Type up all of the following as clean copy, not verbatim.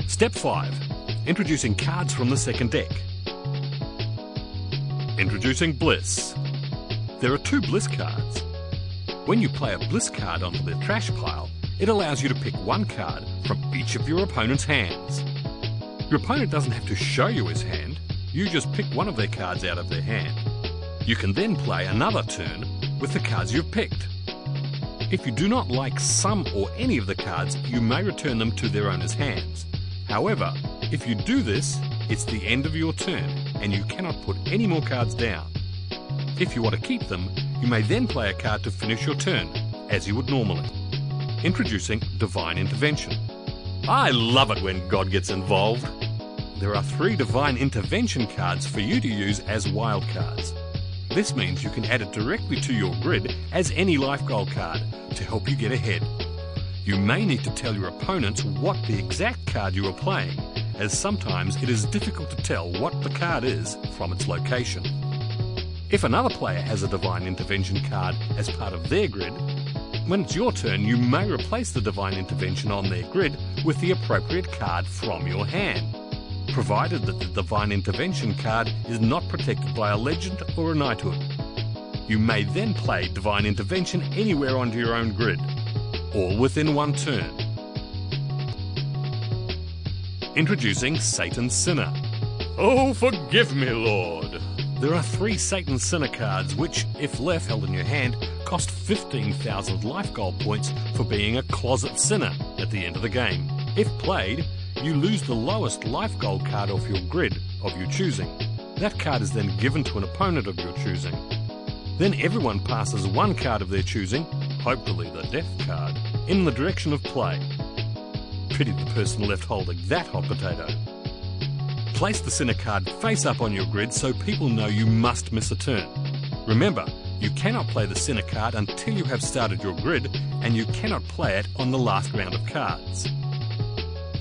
Step 5. Introducing cards from the second deck. Introducing Bliss. There are 2 Bliss cards. When you play a Bliss card onto the trash pile, it allows you to pick one card from each of your opponent's hands. Your opponent doesn't have to show you his hand, you just pick one of their cards out of their hand. You can then play another turn with the cards you've picked. If you do not like some or any of the cards, you may return them to their owner's hands. However, if you do this, it's the end of your turn and you cannot put any more cards down. If you want to keep them, you may then play a card to finish your turn, as you would normally. Introducing Divine Intervention. I love it when God gets involved. There are 3 Divine Intervention cards for you to use as wild cards. This means you can add it directly to your grid as any life goal card to help you get ahead. You may need to tell your opponents what the exact card you are playing, as sometimes it is difficult to tell what the card is from its location. If another player has a Divine Intervention card as part of their grid, when it's your turn you may replace the Divine Intervention on their grid with the appropriate card from your hand, provided that the Divine Intervention card is not protected by a legend or a knighthood. You may then play Divine Intervention anywhere onto your own grid, all within one turn. Introducing Satan's Sinner. Oh, forgive me, Lord. There are 3 Satan's Sinner cards which, if left held in your hand, cost 15,000 life goal points for being a closet sinner at the end of the game. If played, you lose the lowest life goal card off your grid of your choosing. That card is then given to an opponent of your choosing. Then everyone passes one card of their choosing, hopefully the death card, in the direction of play. Pity the person left holding that hot potato. Place the Sinner card face up on your grid so people know you must miss a turn. Remember, you cannot play the Sinner card until you have started your grid, and you cannot play it on the last round of cards.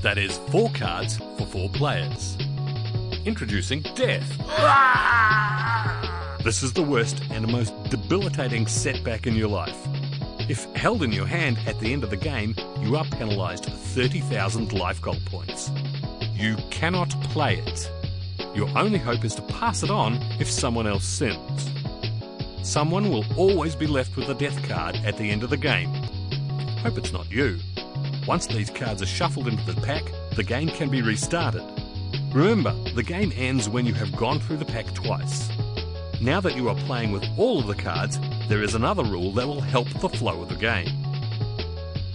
That is 4 cards for 4 players. Introducing Death. This is the worst and most debilitating setback in your life. If held in your hand at the end of the game, you are penalised 30,000 life goal points. You cannot play it. Your only hope is to pass it on if someone else sins. Someone will always be left with a death card at the end of the game. Hope it's not you. Once these cards are shuffled into the pack, the game can be restarted. Remember, the game ends when you have gone through the pack twice. Now that you are playing with all of the cards, there is another rule that will help the flow of the game.